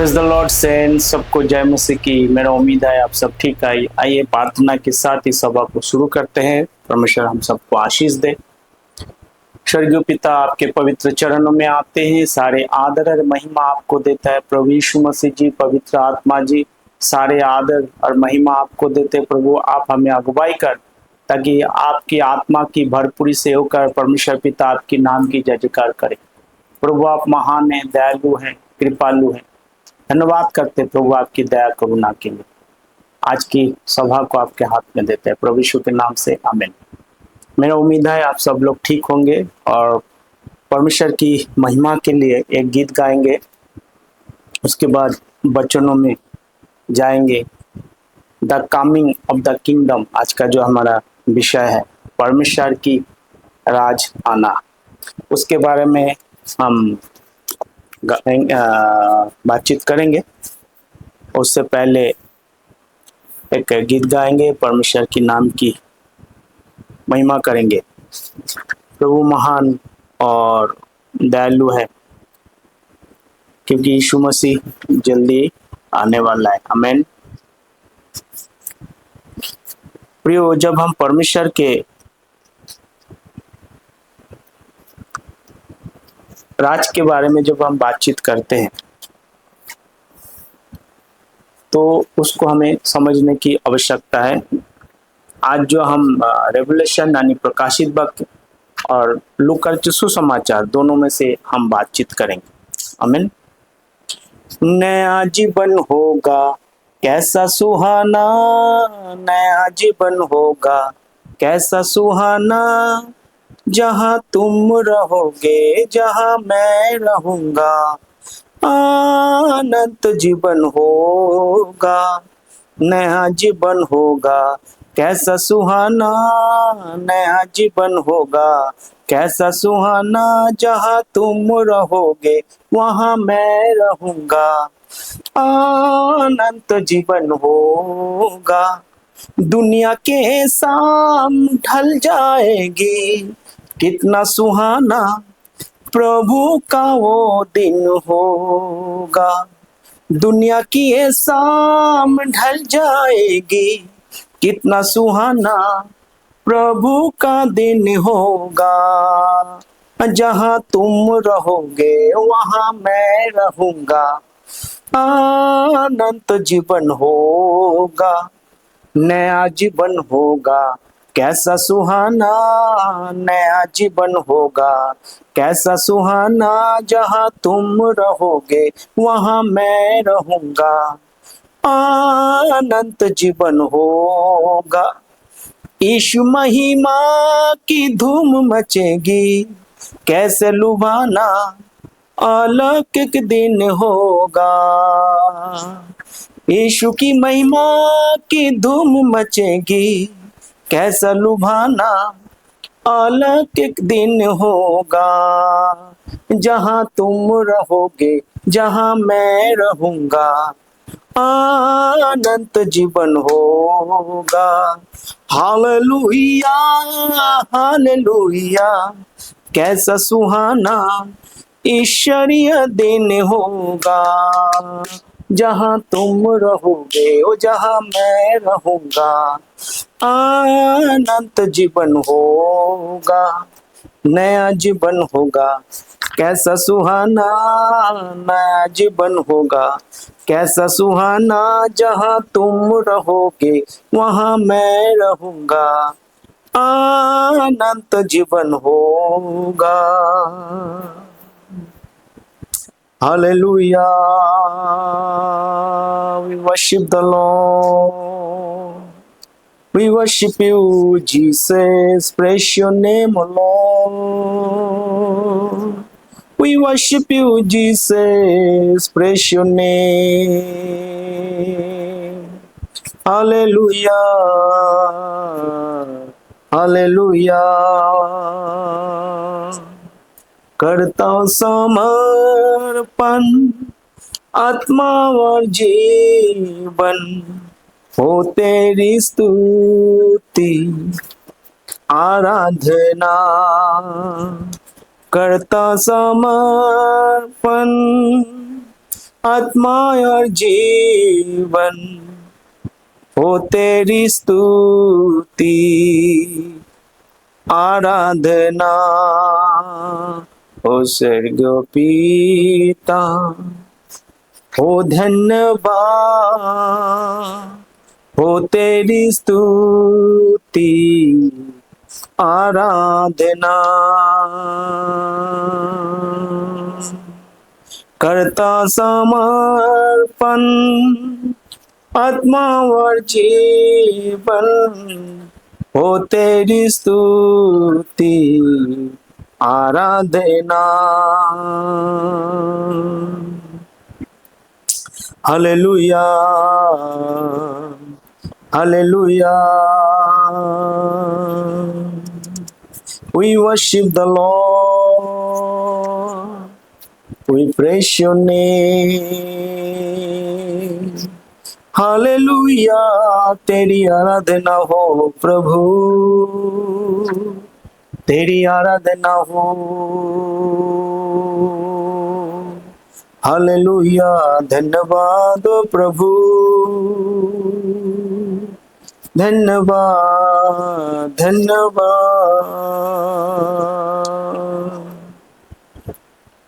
Praise the Lord Sen सबको जय मसीह की। मेरा उम्मीद है आप सब ठीक आई। आइए प्रार्थना के साथ इस सभा को शुरू करते हैं। परमेश्वर हम सबको आशीष दे। स्वर्गीय पिता, आपके पवित्र चरणों में आते हैं। सारे आदर और महिमा आपको देता है प्रभु यीशु मसीह जी। पवित्र आत्मा जी, सारे आदर और महिमा आपको देते हैं प्रभु। आप हमें अगुवाई कर, ताकि आपकी आत्मा की भरपूरी से होकर परमेश्वर पिता आपके नाम की जय जयकार करें। प्रभु आप महान हैं, दयालु हैं, कृपालु हैं। धन्यवाद करते प्रभु आपकी दया करुणा के लिए। आज की सभा को आपके हाथ में देते हैं प्रभु यीशु के नाम से, आमीन। मेरा उम्मीद है आप सब लोग ठीक होंगे और परमेश्वर की महिमा के लिए एक गीत गाएंगे। उसके बाद वचनों में जाएंगे। The coming of the kingdom आज का जो हमारा विषय है, परमेश्वर की राज आना, उसके बारे में हम बातचीत करेंगे। उससे पहले एक गीत गाएंगे, परमेश्वर की नाम की महिमा करेंगे। प्रभु महान और दयालु है, क्योंकि यीशु मसीह जल्दी आने वाला है। आमीन। प्रियो, जब हम परमेश्वर के राज के बारे में जब हम बातचीत करते हैं, तो उसको हमें समझने की आवश्यकता है। आज जो हम रेवलेशन यानी प्रकाशित वाक्य और लूका सुसमाचार दोनों में से हम बातचीत करेंगे। आमीन। नया जीवन होगा कैसा सुहाना, नया जीवन होगा कैसा सुहाना, जहाँ तुम रहोगे जहाँ मैं रहूंगा, अनंत जीवन होगा। नया जीवन होगा कैसा सुहाना, नया जीवन होगा कैसा सुहाना, जहाँ तुम रहोगे वहाँ मैं रहूंगा, अनंत जीवन होगा। दुनिया के शाम ढल जाएगी, कितना सुहाना प्रभु का वो दिन होगा। दुनिया की ये शाम ढल जाएगी, कितना सुहाना प्रभु का दिन होगा, जहाँ तुम रहोगे वहाँ मैं रहूंगा, अनंत जीवन होगा। नया जीवन होगा कैसा सुहाना, नया जीवन होगा कैसा सुहाना, जहाँ तुम रहोगे वहाँ मैं रहूंगा, अनंत जीवन होगा। यीशु महिमा की धूम मचेगी, कैसे लुभाना अलौकिक दिन होगा। यीशु की महिमा की धूम मचेगी, कैसा लुभाना अलौकिक दिन होगा, जहाँ तुम रहोगे जहाँ मैं रहूंगा, अनंत जीवन होगा। हालेलुया हालेलुया, कैसा सुहाना ईश्वरीय दिन होगा, जहाँ तुम रहोगे ओ जहाँ मैं रहूंगा, अनंत जीवन होगा। नया जीवन होगा कैसा सुहाना, नया जीवन होगा कैसा सुहाना, जहाँ तुम रहोगे वहाँ मैं रहूंगा, अनंत जीवन होगा। Hallelujah, we worship the Lord. We worship you, Jesus, praise your name, O Lord. We worship you, Jesus, praise your name. Hallelujah, hallelujah. करता समर्पण आत्मा और जीवन, हो तेरी स्तुति आराधना। करता समर्पण आत्मा और जीवन हो तेरी स्तुति, आराधना हो स्वर्ग पिता, हो धन्यवाद हो तेरी स्तुति, आराधना करता समर्पण, आत्मा और जीवन हो तेरी स्तुति, आराधना। Hallelujah hallelujah. We worship the Lord, we praise your name. Hallelujah, तेरी आराधना हो प्रभु, तेरी आराधना हो। हालेलुया, धन्यवाद प्रभु, धन्यवाद धन्यवाद।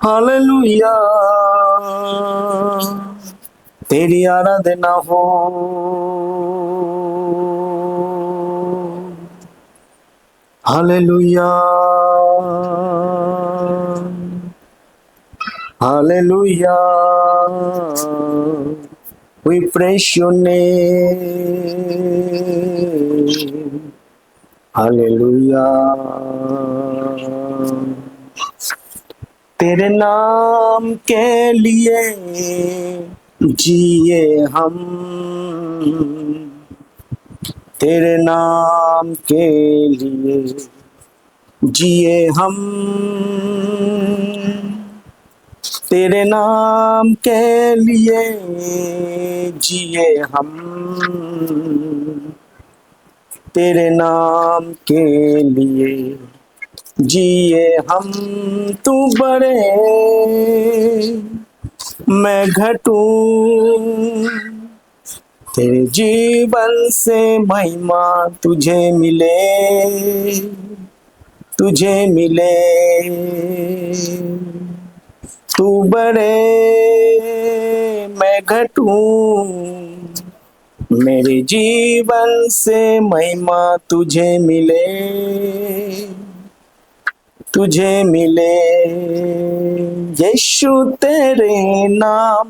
हालेलुया, तेरी आराधना हो। Hallelujah hallelujah, we praise your name. Hallelujah, तेरे नाम के लिए जिए हम, तेरे नाम के लिए जिए हम, तेरे नाम के लिए जिए हम, तेरे नाम के लिए जिए हम। तू बड़े मैं घटूं, तेरे जीवन से महिमा तुझे मिले, तुझे मिले। तू बड़े मैं घटूं, मेरे जीवन से महिमा तुझे मिले, तुझे मिले। यीशु तेरे नाम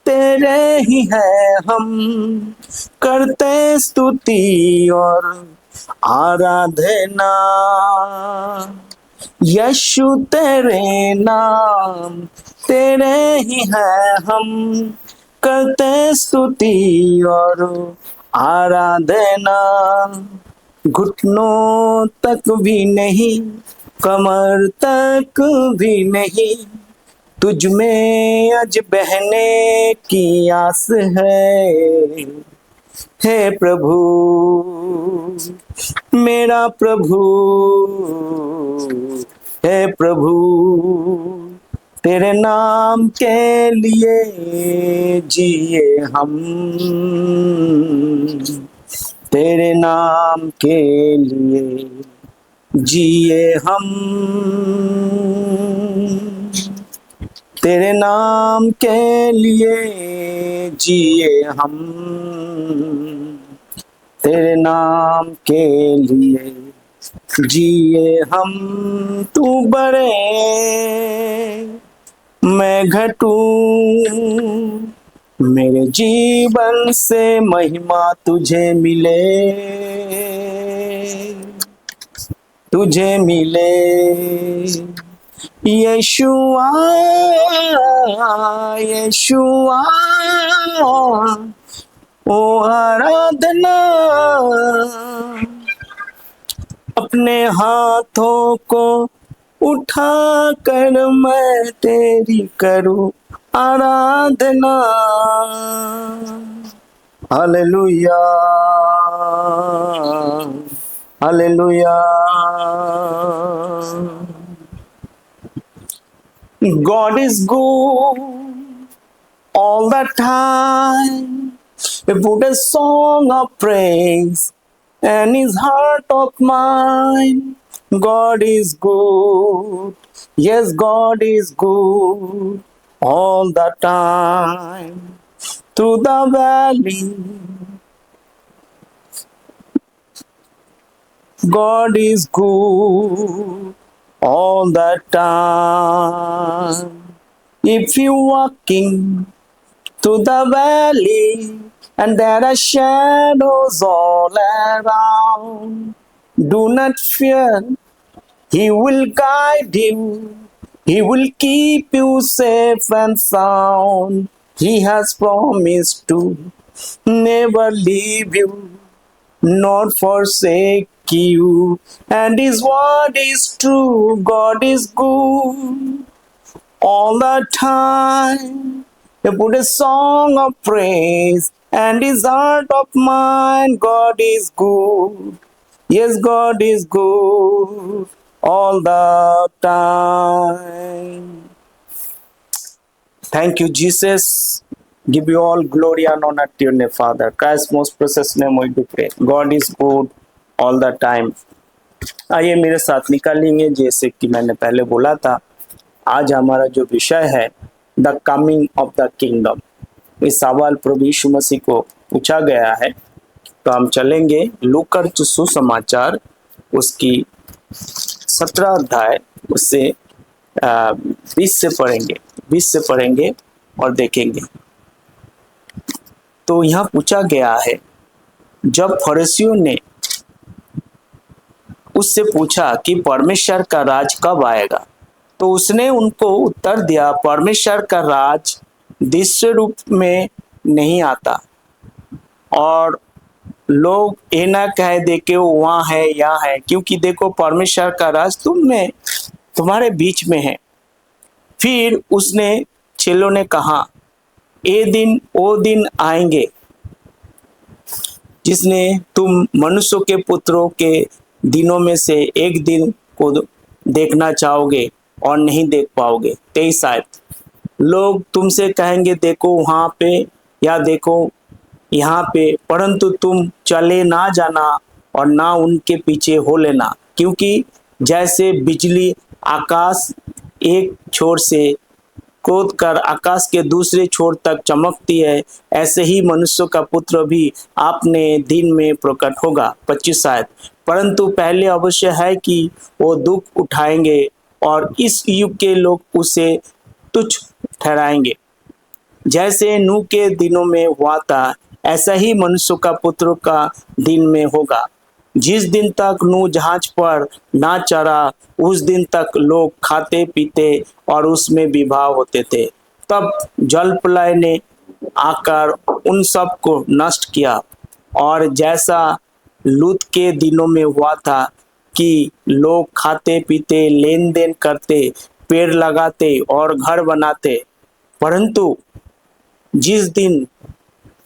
तेरे ही है हम करते स्तुति और आराधना। यीशु तेरे नाम तेरे ही है हम करते स्तुति और आराधना। घुटनों तक भी नहीं, कमर तक भी नहीं, तुझ में आज बहने की आस है प्रभु, मेरा प्रभु है प्रभु। तेरे नाम के लिए जिए हम, तेरे नाम के लिए जिए हम, तेरे नाम के लिए जिए हम, तेरे नाम के लिए जिए हम। तू बड़े मैं घटूं, मेरे जीवन से महिमा तुझे मिले, तुझे मिले। यीशुआ यीशुआ ओ आराधना, अपने हाथों को उठा कर मैं तेरी करूं आराधना। Hallelujah hallelujah. God is good, all the time. He put a song of praise and his heart of mine. God is good. Yes, God is good all the time. Through the valley, God is good all the time. If you walking through the valley and there are shadows all around, do not fear. He will guide you. He will keep you safe and sound. He has promised to never leave you nor forsake you. And his word is true. God is good all the time. He put a song of praise and his heart of mine. God is good. Yes, God is good all the time. Thank you, Jesus. Give you all glory and honor to your name, Father. Christ's most precious name we do pray. God is good all the time. आइए मेरे साथ निकालेंगे, जैसे कि मैंने पहले बोला था, आज हमारा जो विषय है the coming of the kingdom. इस सवाल प्रभु यीशु मसीह को पूछा गया है। तो हम चलेंगे लूका सुसमाचार उसकी 17 अध्याय उससे 20 से पढ़ेंगे और देखेंगे। तो यहाँ पूछा गया है, जब फरीसियों ने उससे पूछा कि परमेश्वर का राज कब आएगा, तो उसने उनको उत्तर दिया, परमेश्वर का राज दृश्य रूप में नहीं आता और लोग ये ना कह दे कि वो वहाँ है यहाँ है, क्योंकि देखो परमेश्वर का राज तुम्हारे बीच में है। फिर उसने चेलों ने कहा, ये दिन वो दिन आएंगे जिसने तुम मनुष्यों के पुत्रों के दिनों में से एक दिन को देखना चाहोगे और नहीं देख पाओगे। 23 आयत, लोग तुमसे कहेंगे देखो वहाँ पे या देखो यहाँ पे, परंतु तुम चले ना जाना और ना उनके पीछे हो लेना, क्योंकि जैसे बिजली आकाश एक छोर से क्रोध कर आकाश के दूसरे छोर तक चमकती है, ऐसे ही मनुष्यों का पुत्र भी अपने दिन में प्रकट होगा। 25 आयत, परंतु पहले अवश्य है कि वो दुख उठाएंगे और इस युग के लोग उसे तुच्छ ठहराएंगे। जैसे नूह के दिनों में हुआ था, ऐसा ही मनुष्यों का पुत्र का दिन में होगा। जिस दिन तक नूह जहाज पर ना चढ़ा, उस दिन तक लोग खाते पीते और उसमें विवाह होते थे। तब जल प्रलय ने आकर उन सब को नष्ट किया। और जैसा लूत के दिनों में हुआ था कि लोग खाते पीते, लेन देन करते, पेड़ लगाते और घर बनाते, परंतु जिस दिन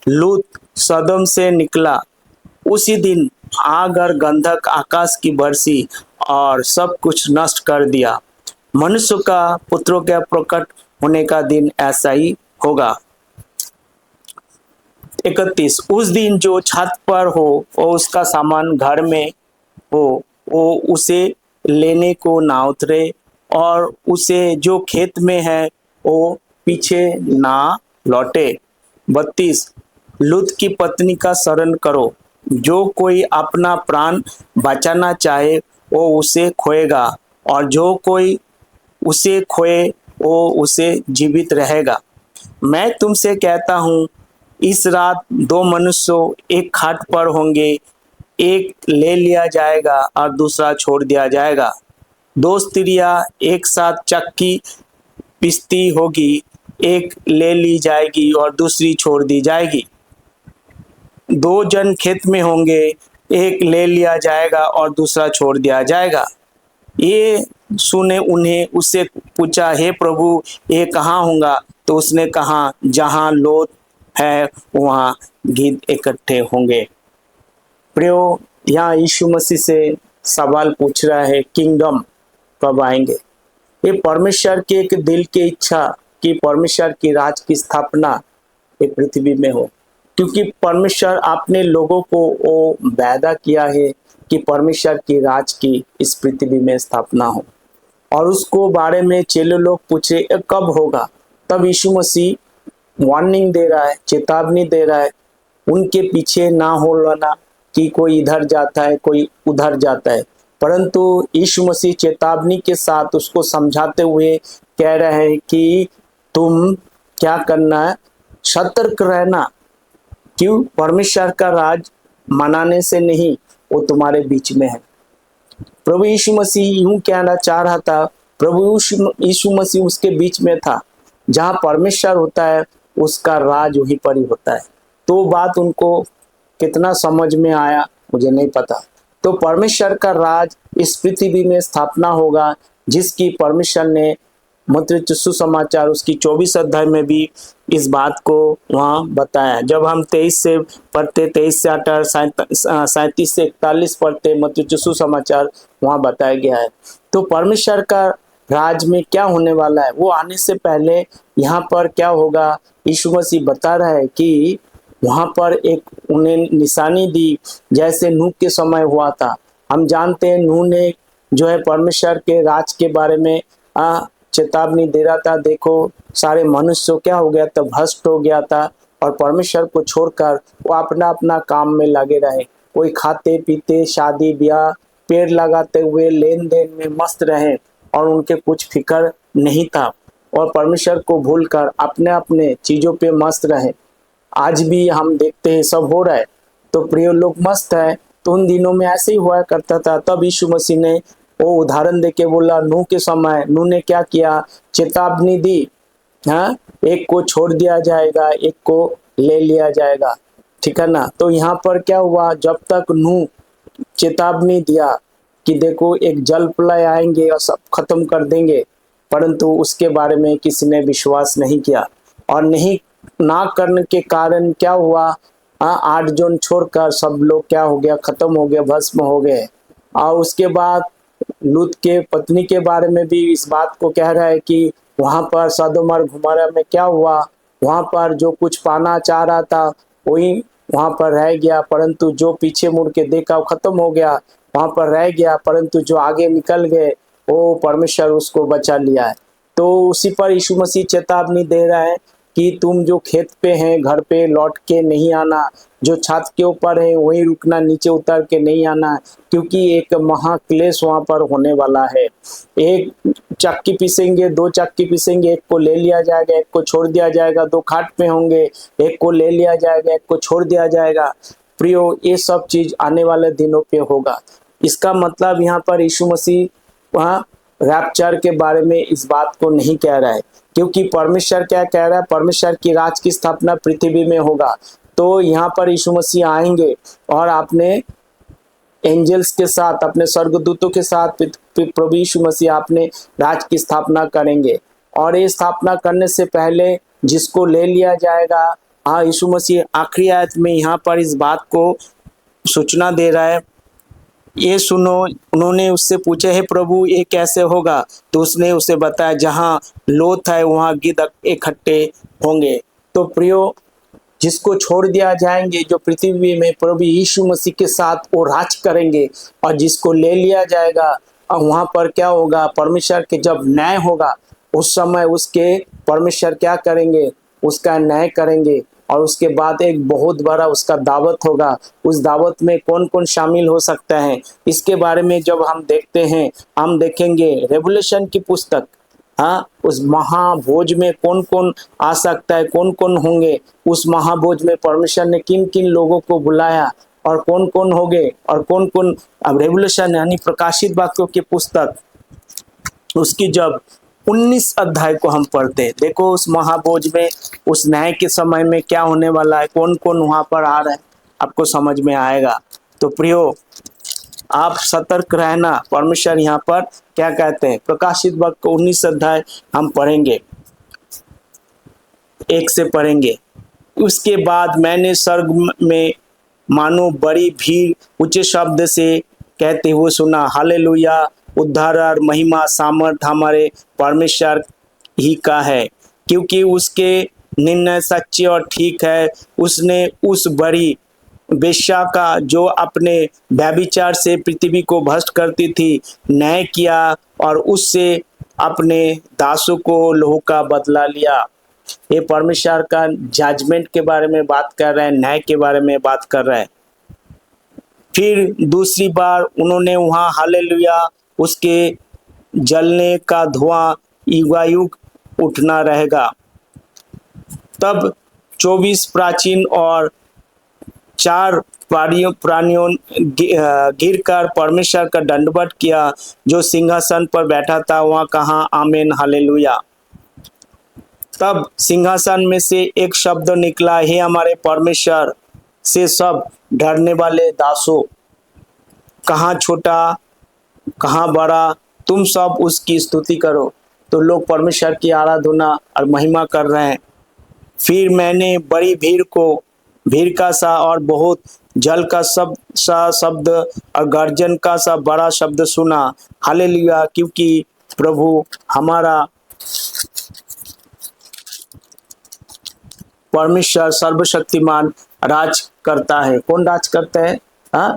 लूत सदम से निकला, उसी दिन आग और गंधक आकाश की बरसी और सब कुछ नष्ट कर दिया। मनुष्य का पुत्रों के प्रकट होने का दिन ऐसा ही होगा। 31, उस दिन जो छत पर हो और उसका सामान घर में हो, वो उसे लेने को ना उतरे, और उसे जो खेत में है वो पीछे ना लौटे। 32, लूत की पत्नी का शरण करो। जो कोई अपना प्राण बचाना चाहे वो उसे खोएगा, और जो कोई उसे खोए वो उसे जीवित रहेगा। मैं तुमसे कहता हूँ, इस रात 2 मनुष्य एक खाट पर होंगे, एक ले लिया जाएगा और दूसरा छोड़ दिया जाएगा। 2 स्त्रियां एक साथ चक्की पीसती होगी, एक ले ली जाएगी और दूसरी छोड़ दी जाएगी। 2 जन खेत में होंगे, एक ले लिया जाएगा और दूसरा छोड़ दिया जाएगा। ये सुने उन्हें उससे पूछा, हे प्रभु, ये कहाँ होगा? तो उसने कहा, जहाँ लोथ है वहाँ गिद्ध इकट्ठे होंगे। प्रियो, यहाँ यीशु मसीह से सवाल पूछ रहा है, किंगडम कब आएंगे? ये परमेश्वर की एक दिल की इच्छा कि परमेश्वर की राज की स्थापना एक पृथ्वी में हो, क्योंकि परमेश्वर आपने लोगों को वो वादा किया है कि परमेश्वर की राज की इस पृथ्वी में स्थापना हो। और उसको बारे में चेले लोग पूछे ये कब होगा, तब यीशु मसीह वार्निंग दे रहा है, चेतावनी दे रहा है, उनके पीछे ना हो लेना कि कोई इधर जाता है कोई उधर जाता है, परंतु यीशु मसीह चेतावनी के साथ उसको समझाते हुए कह रहे हैं कि तुम क्या करना है, सतर्क रहना। क्यों? परमेश्वर का राज मनाने से नहीं, वो तुम्हारे बीच में है। प्रभु यीशु मसीह यूं कहना चाह रहा था, प्रभु यीशु मसीह उसके बीच में था। जहाँ परमेश्वर होता है उसका राज वहीं पर ही होता है। तो बात उनको कितना समझ में आया मुझे नहीं पता। तो परमेश्वर का राज इस पृथ्वी में स्थापना होगा, जिसकी परमेश्वर ने मत्ती सुसमाचार उसकी 24 अध्याय में भी इस बात को वहाँ बताया। जब हम 23 से पढ़ते, 23 से 28, 37 से 41 पढ़ते मत्ती सुसमाचार, वहाँ बताया गया है। तो परमेश्वर का राज में क्या होने वाला है, वो आने से पहले यहाँ पर क्या होगा, यीशु मसीह बता रहा है कि वहाँ पर एक उन्हें निशानी दी, जैसे नूह के समय हुआ था। हम जानते हैं नूह ने जो है परमेश्वर के राज के बारे में चेतावनी दे रहा था। देखो सारे मनुष्य क्या हो गया था, भ्रष्ट हो गया था, और परमेश्वर को छोड़कर वो अपना अपना काम में लगे रहे। कोई खाते पीते, शादी ब्याह, पेड़ लगाते हुए, लेन देन में मस्त रहे, और उनके कुछ फिक्र नहीं था, और परमेश्वर को भूलकर अपने अपने चीजों पे मस्त रहे। आज भी हम देखते हैं सब हो रहा है, तो प्रिय लोग मस्त है। तो उन दिनों में ऐसे ही हुआ करता था। तब यीशु मसीह ने वो उदाहरण देके बोला, नूह के समय नूह ने क्या किया, चेतावनी दी, हाँ, एक को छोड़ दिया जाएगा, एक को ले लिया जाएगा, ठीक है ना। तो यहाँ पर क्या हुआ, जब तक नूह चेतावनी दिया कि देखो एक जल प्रलय आएंगे और सब खत्म कर देंगे, परंतु उसके बारे में किसी ने विश्वास नहीं किया, और नहीं ना करने के कारण क्या हुआ, 8 जन छोड़कर सब लोग क्या हो गया, खत्म हो गया, भस्म हो गए। और उसके बाद लूत के पत्नी के बारे में भी इस बात को कह रहा है कि वहां पर सदोम और गुमोरा में क्या हुआ, वहां पर जो कुछ पाना चाह रहा था वही वहां पर रह गया, परंतु जो पीछे मुड़ के देखा वो खत्म हो गया, वहां पर रह गया, परंतु जो आगे निकल गए वो परमेश्वर उसको बचा लिया है। तो उसी पर यीशु मसीह चेतावनी दे रहा है कि तुम जो खेत पे हैं घर पे लौट के नहीं आना, जो छत के ऊपर है वहीं रुकना, नीचे उतर के नहीं आना, क्योंकि एक महाक्लेश वहां पर होने वाला है। एक चक्की पीसेंगे, 2 चक्की पीसेंगे, एक को ले लिया जाएगा, एक को छोड़ दिया जाएगा, 2 खाट पे होंगे, एक को ले लिया जाएगा, एक को छोड़ दिया जाएगा। प्रियो, ये सब चीज आने वाले दिनों पे होगा। इसका मतलब यहाँ पर यीशु मसीह वहाँ रैप्चर के बारे में इस बात को नहीं कह रहा है, क्योंकि परमेश्वर क्या कह रहा है, परमेश्वर की राज की स्थापना पृथ्वी में होगा। तो यहाँ पर यीशु मसीह आएंगे और अपने एंजल्स के साथ, अपने स्वर्गदूतों के साथ प्रभु यीशु मसीह अपने राज की स्थापना करेंगे। और ये स्थापना करने से पहले जिसको ले लिया जाएगा, यीशु मसीह आखिरी आयत में यहाँ पर इस बात को सूचना दे रहा है, ये सुनो। उन्होंने उससे पूछा, है प्रभु ये कैसे होगा? तो उसने उसे बताया, जहाँ लोथ है वहाँ गिद्ध इकट्ठे होंगे। तो प्रियो, जिसको छोड़ दिया जाएंगे, जो पृथ्वी में प्रभु यीशु मसीह के साथ वो राज करेंगे, और जिसको ले लिया जाएगा, और वहाँ पर क्या होगा, परमेश्वर के जब न्याय होगा उस समय उसके परमेश्वर क्या करेंगे, उसका न्याय करेंगे। और उसके बाद एक बहुत बड़ा उसका दावत होगा। उस दावत में कौन कौन शामिल हो सकता है, इसके बारे में जब हम देखते हैं, हम देखेंगे रेवल्यूशन की पुस्तक, उस महाभोज में कौन कौन आ सकता है, कौन कौन होंगे उस महाभोज में, परमेश्वर ने किन किन लोगों को बुलाया और कौन कौन होंगे और कौन कौन। अब रेवल्यूशन यानी प्रकाशित वाक्यों की पुस्तक, उसकी जब 19 अध्याय को हम पढ़ते हैं, देखो उस महाभोज में, उस न्याय के समय में क्या होने वाला है, कौन कौन वहां पर आ रहा है, आपको समझ में आएगा। तो प्रियो, आप सतर्क रहना। परमेश्वर यहाँ पर क्या कहते हैं, प्रकाशित वाक्य 19 अध्याय हम पढ़ेंगे, 1 से पढ़ेंगे। उसके बाद मैंने स्वर्ग में मानो बड़ी भीड़ ऊंचे शब्द से कहते हुए सुना, हालेलुया, उद्धार और महिमा सामर्थ हमारे परमेश्वर ही का है, क्योंकि उसके निर्णय सच्चे और ठीक है। उसने उस बड़ी वेश्या का, जो अपने व्यभिचार से पृथ्वी को भ्रष्ट करती थी, न्याय किया और उससे अपने दासों को लहू का बदला लिया। ये परमेश्वर का जजमेंट के बारे में बात कर रहे हैं, न्याय के बारे में बात कर रहे हैं। फिर दूसरी बार उन्होंने वहाँ हालेलुया, उसके जलने का धुआं युगायुग उठना रहेगा। तब 24 प्राचीन और 4 प्राणियों गिरकर परमेश्वर का दंडवत किया, जो सिंहासन पर बैठा था। वहाँ कहा आमीन हालेलुया। तब सिंहासन में से एक शब्द निकला, हे हमारे परमेश्वर से सब डरने वाले दासों, कहाँ छोटा कहाँ बड़ा, तुम सब उसकी स्तुति करो। तो लोग परमेश्वर की आराधना और महिमा कर रहे हैं। फिर मैंने बड़ी भीड़ का सा और बहुत जल का शब्द और गर्जन का सा बड़ा शब्द सुना। हालेलुया, क्योंकि प्रभु हमारा परमेश्वर सर्वशक्तिमान राज करता है। कौन राज करता है? हाँ,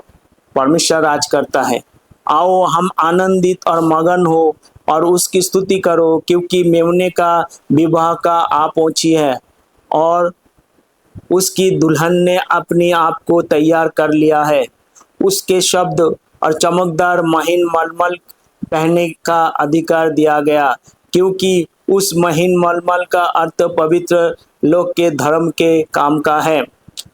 परमेश्वर राज करता है। आओ हम आनंदित और मगन हो और उसकी स्तुति करो, क्योंकि मेमने का विवाह का आ पहुंची है और उसकी दुल्हन ने अपने आप को तैयार कर लिया है। उसके शब्द और चमकदार महीन मलमल पहनने का अधिकार दिया गया, क्योंकि उस महीन मलमल का अर्थ पवित्र लोग के धर्म के काम का है।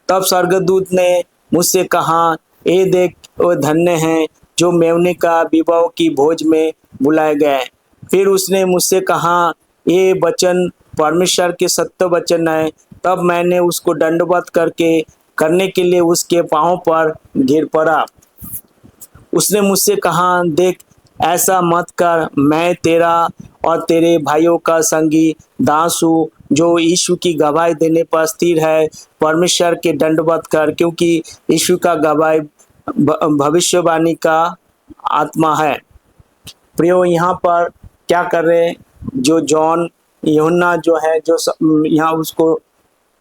तब स्वर्गदूत ने मुझसे कहा, ए देख, वो धन्य हैं जो मेमने का विवाह की भोज में बुलाए गए। फिर उसने मुझसे कहा, ये वचन परमेश्वर के सत्य वचन है। तब मैंने उसको दंडवत करने के लिए उसके पांवों पर गिर पड़ा। उसने मुझसे कहा, देख, ऐसा मत कर, मैं तेरा और तेरे भाइयों का संगी दास हूँ, जो यीशु की गवाही देने पर स्थिर है। परमेश्वर के दंडवत कर, क्योंकि यीशु का गवाही भविष्यवाणी का आत्मा है। प्रियो, यहाँ पर क्या कर रहे हैं? जो जॉन यूहन्ना जो है, जो यहाँ उसको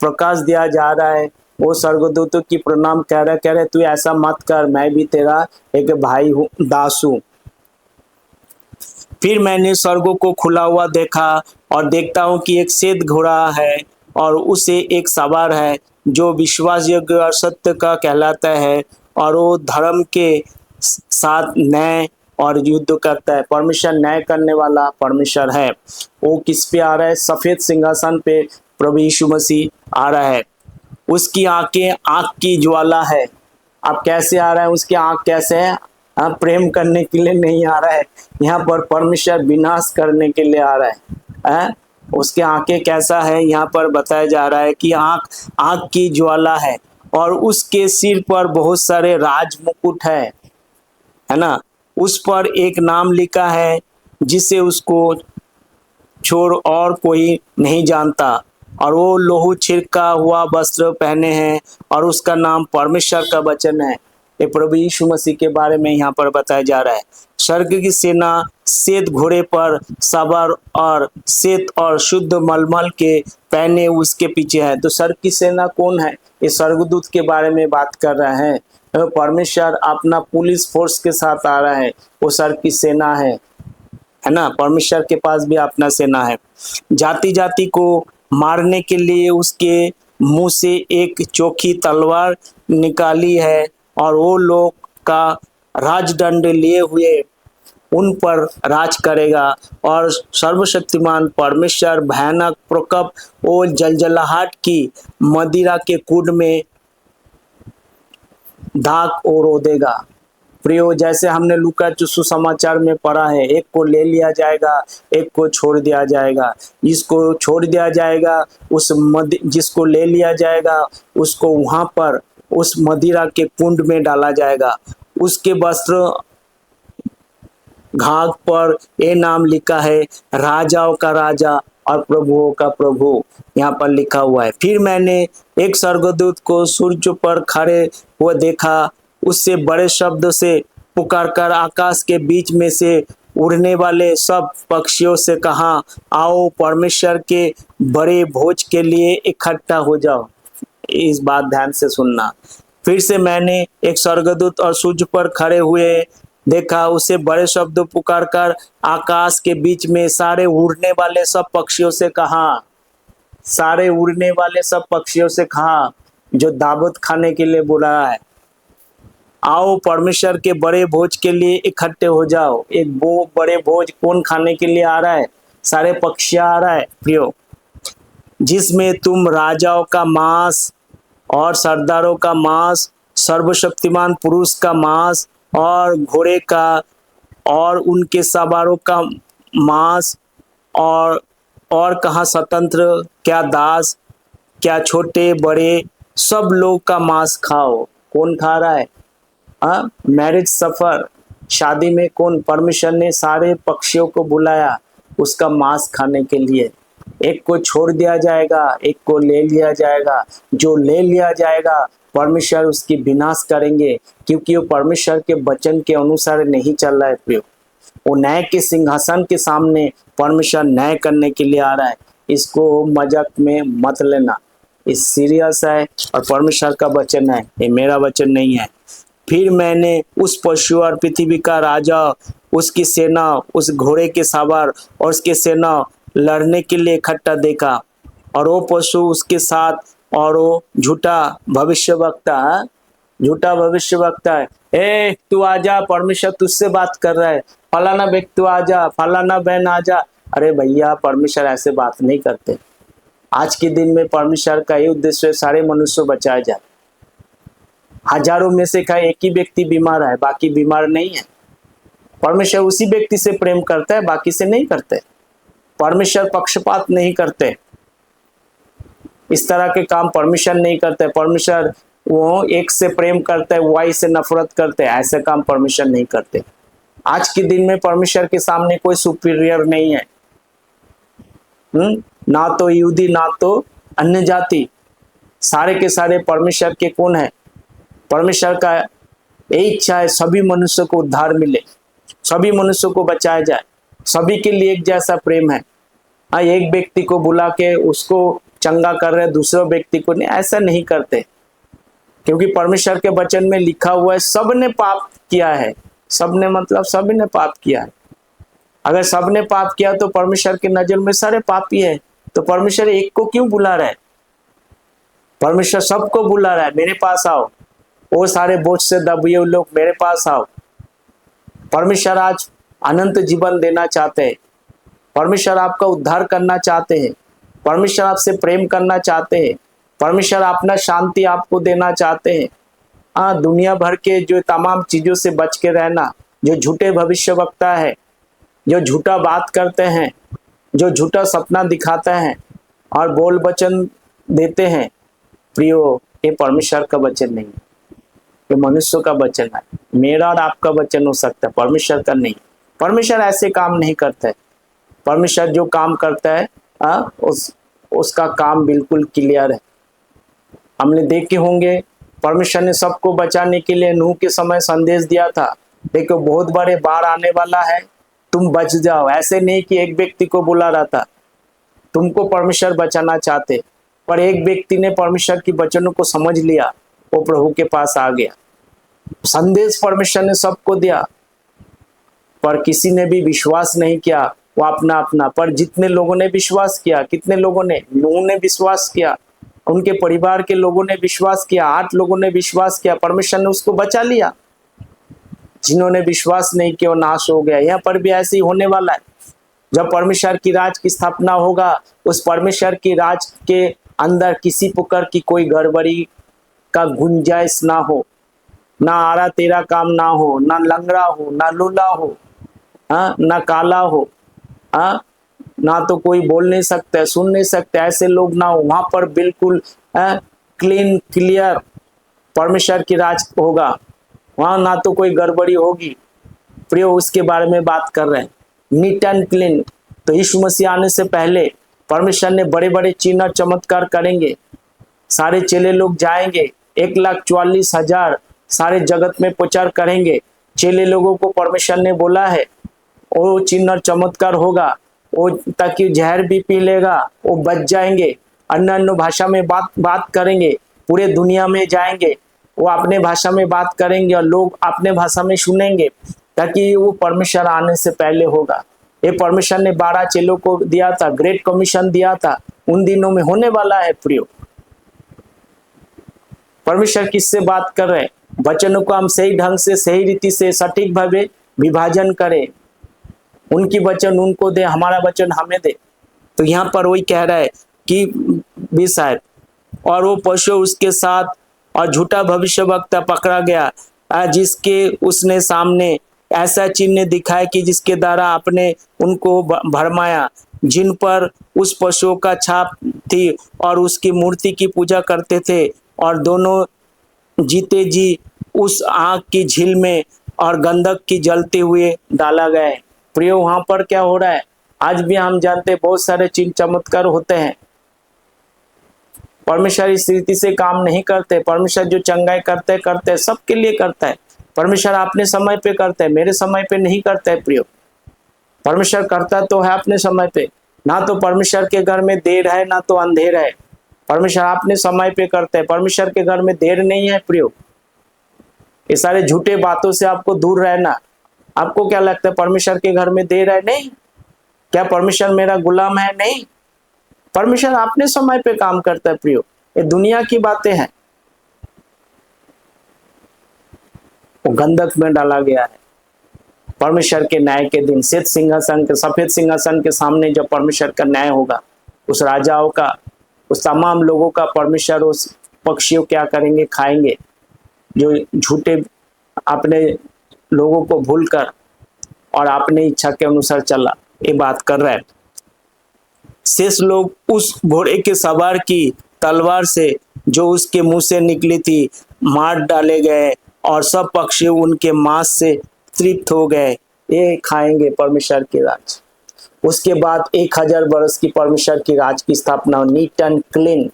प्रकाश दिया जा रहा है, वो स्वर्गदूतों की प्रणाम कह रहे तू ऐसा मत कर, मैं भी तेरा एक भाई हूँ, दास हूँ। फिर मैंने स्वर्गों को खुला हुआ देखा और देखता हूँ कि एक श्वेत घोड़ा है और उसे एक सवार है, जो विश्वास योग्य और सत्य का कहलाता है, और वो धर्म के साथ न्याय और युद्ध करता है। परमेश्वर न्याय करने वाला परमेश्वर है। वो किस पे आ रहा है? सफेद सिंहासन पे प्रभु यीशु मसीह आ रहा है। उसकी आंखें आग की ज्वाला है। अब कैसे आ रहा है? उसकी आंख कैसे है? प्रेम करने के लिए नहीं आ रहा है, यहाँ पर परमेश्वर विनाश करने के लिए आ रहा है। उसके आंखें कैसा है? यहाँ पर बताया जा रहा है कि आंख आग की ज्वाला है और उसके सिर पर बहुत सारे राज मुकुट है ना। उस पर एक नाम लिखा है जिसे उसको छोड़ और कोई नहीं जानता, और वो लोहू छिड़का हुआ वस्त्र पहने हैं और उसका नाम परमेश्वर का वचन है। ये प्रभु यीशु मसीह के बारे में यहाँ पर बताया जा रहा है। स्वर्ग की सेना श्वेत घोड़े पर सवार और श्वेत और शुद्ध मलमल के पहने उसके पीछे है। तो स्वर्ग की सेना कौन है? ये स्वर्गदूत के बारे में बात कर रहे हैं। परमेश्वर अपना पुलिस फोर्स के साथ आ रहा है, वो स्वर्ग की सेना है ना। परमेश्वर के पास भी अपना सेना है। जाति जाति को मारने के लिए उसके मुंह से एक चोखी तलवार निकाली है, और वो लोग का राजदंड लिए हुए उन पर राज करेगा। और सर्वशक्तिमान परमेश्वर भयानक प्रकोप और जलजलाहट की मदिरा के कुंड में धाक और देगा। प्रियो, जैसे हमने लूका सुसमाचार में पढ़ा है, एक को ले लिया जाएगा, एक को छोड़ दिया जाएगा। इसको छोड़ दिया जाएगा, जिसको ले लिया जाएगा उसको वहां पर उस मदिरा के कुंड में डाला जाएगा। उसके वस्त्र घाघ पर ये नाम लिखा है, राजाओं का राजा और प्रभुओं का प्रभु, यहाँ पर लिखा हुआ है। फिर मैंने एक स्वर्गदूत को सूर्य पर खड़े हुए देखा। उससे बड़े शब्द से पुकार कर आकाश के बीच में से उड़ने वाले सब पक्षियों से कहा, आओ परमेश्वर के बड़े भोज के लिए इकट्ठा हो जाओ। इस बात ध्यान से सुनना। फिर से मैंने एक स्वर्गदूत और सूर्य पर खड़े हुए देखा, उसे बड़े शब्दों पुकार कर आकाश के बीच में सारे उड़ने वाले सब पक्षियों से कहा, सारे उड़ने वाले सब पक्षियों से कहा जो दावत खाने के लिए बुलाया है, आओ परमेश्वर के बड़े भोज के लिए इकट्ठे हो जाओ। एक बड़े भोज कौन खाने के लिए आ रहा है? सारे पक्षी आ रहा है प्रियो, जिसमें तुम राजाओं का मांस और सरदारों का मांस, सर्वशक्तिमान पुरुष का मांस और घोड़े का और उनके सवारों का मांस और कहाँ स्वतंत्र, क्या दास, क्या छोटे बड़े, सब लोग का मांस खाओ। कौन खा रहा है? मैरिज सफर, शादी में कौन? परमेश्वर ने सारे पक्षियों को बुलाया उसका मांस खाने के लिए। एक को छोड़ दिया जाएगा, एक को ले लिया जाएगा। जो ले लिया जाएगा परमेश्वर उसकी विनाश करेंगे, क्योंकि वो परमेश्वर के वचन के अनुसार नहीं चल रहा है प्रियो। वो न्याय के सिंहासन के सामने परमेश्वर न्याय करने के लिए आ रहा है। इसको मजाक में मत लेना, ये सीरियस है और परमेश्वर का वचन है, ये मेरा वचन नहीं है। फिर मैंने उस पशु और पृथ्वी का राजा, उसकी सेना, उस घोड़े के सवार और उसके सेना लड़ने के लिए इकट्ठा देखा, और वो पशु उसके साथ, और वो झूठा भविष्यवक्ता है, झूठा भविष्यवक्ता है। ए तू आजा, परमेश्वर तुझसे बात कर रहा है, फलाना व्यक्ति तू आजा, फलाना बहन आजा। अरे भैया, परमेश्वर ऐसे बात नहीं करते। आज के दिन में परमेश्वर का ये उद्देश्य है, सारे मनुष्य बचाए जाए। हजारों में से एक ही व्यक्ति बीमार है, बाकी बीमार नहीं है। परमेश्वर उसी व्यक्ति से प्रेम करता है, बाकी से नहीं करते। परमेश्वर पक्षपात नहीं करते, इस तरह के काम परमेश्वर नहीं करते। परमेश्वर वो एक से प्रेम करते हैं, वाई से नफरत करते हैं, ऐसे काम परमेश्वर नहीं करते। आज के दिन में परमेश्वर के सामने कोई सुपीरियर नहीं है, ना तो यहूदी ना तो अन्य जाति, सारे के सारे परमेश्वर के कौन है? परमेश्वर का यही इच्छा है सभी मनुष्य को उद्धार मिले, सभी मनुष्यों को बचाया जाए, सभी के लिए एक जैसा प्रेम है। एक व्यक्ति को बुला के उसको चंगा कर रहे, दूसरे व्यक्ति को नहीं, ऐसा नहीं करते। क्योंकि परमेश्वर के वचन में लिखा हुआ है सबने पाप किया है। सबने मतलब सभी ने पाप किया है। अगर सबने पाप किया तो परमेश्वर के नजर में सारे पापी है। तो परमेश्वर एक को क्यों बुला रहा है? परमेश्वर सबको बुला रहा है, मेरे पास आओ, वो सारे बोझ से दबे हुए लोग मेरे पास आओ। परमेश्वर आज अनंत जीवन देना चाहते हैं। परमेश्वर आपका उद्धार करना चाहते हैं। परमेश्वर आपसे प्रेम करना चाहते हैं। परमेश्वर अपना शांति आपको देना चाहते हैं। दुनिया भर के जो तमाम चीजों से बच के रहना, जो झूठे भविष्यवक्ता है, जो झूठा बात करते हैं, जो झूठा सपना दिखाते हैं और बोल वचन देते हैं, प्रियो, ये परमेश्वर का वचन नहीं है, ये मनुष्य का वचन है। मेरा और आपका वचन हो सकता है, परमेश्वर का नहीं। परमेश्वर ऐसे काम नहीं करता है। परमेश्वर जो काम करता है उसका काम बिल्कुल क्लियर है। हमने देखे होंगे परमेश्वर ने सबको बचाने के लिए नूह के समय संदेश दिया था, देखो बहुत बड़े बाढ़ आने वाला है, तुम बच जाओ। ऐसे नहीं कि एक व्यक्ति को बुला रहा था, तुमको परमेश्वर बचाना चाहते, पर एक व्यक्ति ने परमेश्वर की वचनों को समझ लिया, वो प्रभु के पास आ गया। संदेश परमेश्वर ने सबको दिया, पर किसी ने भी विश्वास नहीं किया, वो अपना अपना। पर जितने लोगों ने विश्वास किया, कितने लोगों ने? नूह ने विश्वास किया, उनके परिवार के लोगों ने विश्वास किया, 8 लोगों ने विश्वास किया, परमेश्वर ने उसको बचा लिया। जिन्होंने विश्वास नहीं किया वो नाश हो गया। यहाँ पर भी ऐसे ही होने वाला है। जब परमेश्वर की राज की स्थापना होगा, उस परमेश्वर की राज के अंदर किसी प्रकार की कोई गड़बड़ी का गुंजाइश ना हो, ना आरा तेरा काम ना हो, ना लंगड़ा हो, ना लूला हो, ना काला हो, ना तो कोई बोल नहीं सकता, सुन नहीं सकता, ऐसे लोग ना हो। वहां पर बिल्कुल क्लीन क्लियर परमेश्वर की राज होगा, वहां ना तो कोई गड़बड़ी होगी। प्रियो, उसके बारे में बात कर रहे हैं, नीट एंड क्लीन। तो यीशु मसीह आने से पहले परमेश्वर ने बड़े बड़े चिन्ह चमत्कार करेंगे, सारे चेले लोग जाएंगे, 1,44,000 सारे जगत में प्रचार करेंगे। चेले लोगों को परमेश्वर ने बोला है वो चिन्ह और चमत्कार होगा, वो ताकि जहर भी पी लेगा, वो बच जाएंगे, अन्य अन्य भाषा में बात करेंगे, पूरे दुनिया में जाएंगे, वो अपने भाषा में बात करेंगे और लोग अपने भाषा में सुनेंगे, ताकि वो परमेश्वर आने से पहले होगा। ये परमेश्वर ने 12 चेलों को दिया था, ग्रेट कमीशन दिया था, उन दिनों में होने वाला है प्रियो। परमेश्वर किससे बात कर रहे हैं? वचनों को हम सही ढंग से, सही रीति से, सटीक भावे विभाजन करें, उनकी वचन उनको दे, हमारा वचन हमें दे। तो यहाँ पर वही कह रहा है कि भी साहब, और वो पशु उसके साथ और झूठा भविष्यवक्ता पकड़ा गया, जिसके उसने सामने ऐसा चिन्ह दिखाया कि जिसके द्वारा आपने उनको भरमाया, जिन पर उस पशुओं का छाप थी और उसकी मूर्ति की पूजा करते थे, और दोनों जीते जी उस आग की झील में और गंधक की जलते हुए डाला गया। प्रियो, वहां पर क्या हो रहा है? आज भी हम जानते हैं बहुत सारे चिन्ह चमत्कार होते हैं। परमेश्वर इस रीति से काम नहीं करते। परमेश्वर जो चंगाई करते सबके लिए करता है। परमेश्वर अपने समय पे करता है, मेरे समय पे नहीं करता है प्रियो। परमेश्वर करता तो है अपने समय पे। ना तो परमेश्वर के घर में देर है, ना तो अंधेर है। परमेश्वर अपने समय पे करते हैं। परमेश्वर के घर में देर नहीं है प्रियो। ये सारे झूठे बातों से आपको दूर रहना। आपको क्या लगता है परमेश्वर के घर में देर है? नहीं। क्या परमेश्वर मेरा गुलाम है? नहीं। परमेश्वर अपने समय पे काम करता है प्रियो। ये दुनिया की बातें हैं। वो गंधक में डाला गया है। परमेश्वर के न्याय के दिन श्वेत सिंहासन के, सफेद सिंहासन के सामने जब परमेश्वर का न्याय होगा, उस राजाओं का, उस तमाम लोगों का परमेश्वर उस पक्षियों क्या करेंगे? खाएंगे, जो झूठे अपने लोगों को भूलकर और अपने इच्छा के अनुसार चला। ये बात कर रहा है। शेष लोग उस घोड़े के सवार की तलवार से जो उसके मुंह से निकली थी मार डाले गए, और सब पक्षी उनके मांस से तृप्त हो गए। ये खाएंगे परमेश्वर के राज। उसके बाद 1000 वर्ष की परमेश्वर की राज की स्थापना, नीट एंड क्लीन।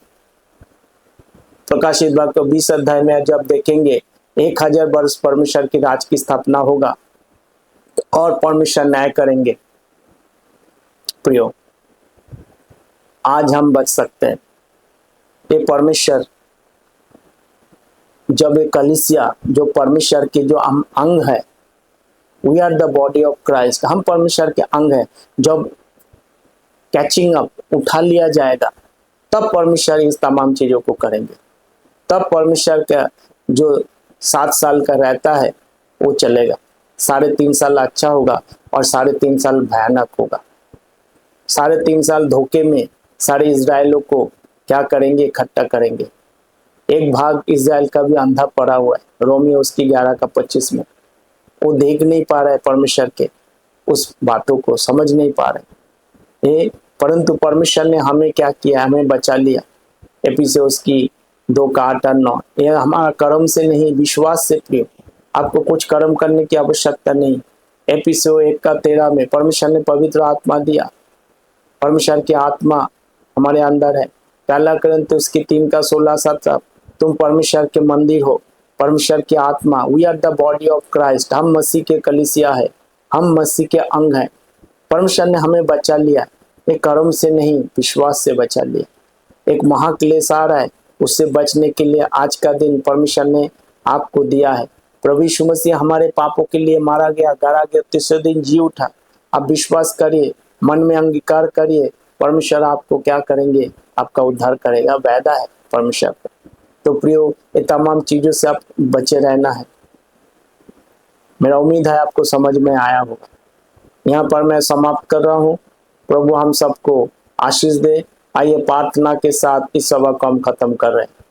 प्रकाशित वाक्य 20 अध्याय में जब देखेंगे 1000 वर्ष परमेश्वर की राज की स्थापना होगा और परमेश्वर न्याय करेंगे। प्रियो, आज हम बच सकते हैं। ये परमेश्वर, जब एक कलीसिया जो परमेश्वर के जो अंग है, we are the body of Christ, हम परमेश्वर के अंग है, जब कैचिंग अप उठा लिया जाएगा तब परमेश्वर इस तमाम चीजों को करेंगे। तब परमेश्वर का जो 7 साल का रहता है वो चलेगा। 3.5 साल अच्छा होगा और 3.5 साल भयानक होगा। 3.5 साल धोखे में सारे इजराइलों को क्या करेंगे? इकट्ठा करेंगे। एक भाग इजराइल का भी अंधा पड़ा हुआ है, रोमियो उसकी 11:25 में। वो देख नहीं पा रहा है परमेश्वर के उस बातों को, समझ नहीं पा रहे। परंतु परमेश्वर ने हमें क्या किया? हमें बचा लिया। एफिसियों की 2:8-9, यह हमारा कर्म से नहीं, विश्वास से प्रिय। आपको कुछ कर्म करने की आवश्यकता नहीं। एफिसियों 1:13 में परमेश्वर ने पवित्र आत्मा दिया। परमेश्वर की आत्मा हमारे अंदर है। 1 कोरिन्थियों 3:16-17, तुम परमेश्वर के मंदिर हो, परमेश्वर की आत्मा। We are the body of Christ, हम मसीह के कलीसिया है, हम मसीह के अंग हैं। परमेश्वर ने हमें बचा लिया, एक कर्म से नहीं, विश्वास से बचा लिया। एक महाक्लेश आ रहा है, उससे बचने के लिए आज का दिन परमेश्वर ने आपको दिया है। प्रभु यीशु मसीह हमारे पापों के लिए मारा गया, गाड़ा गया, तीसरे दिन जी उठा। आप विश्वास करिए, मन में अंगीकार करिए, परमेश्वर आपको क्या करेंगे? आपका उद्धार करेगा। वादा है परमेश्वर का। तो प्रियो, ये तमाम चीजों से आप बचे रहना है। मेरा उम्मीद है आपको समझ में आया होगा। यहाँ पर मैं समाप्त कर रहा हूँ। प्रभु हम सबको आशीष दे। आइए प्रार्थना के साथ इस सभा को हम खत्म कर रहे हैं।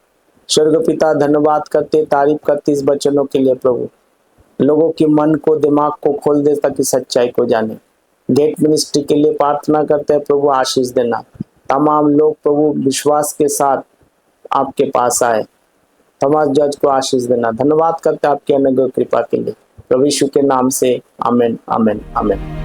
स्वर्ग पिता, धन्यवाद करते, तारीफ करते इस वचनों के लिए। प्रभु लोगों के मन को, दिमाग को खोल दे ताकि सच्चाई को जाने। गेट मिनिस्ट्री के लिए प्रार्थना करते हैं प्रभु, आशीष देना। तमाम लोग प्रभु विश्वास के साथ आपके पास आए। थॉमस जज को आशीष देना। धन्यवाद करते हैं आपके अनुग्रह कृपा के लिए। प्रभु यीशु के नाम से आमीन, आमीन, आमीन।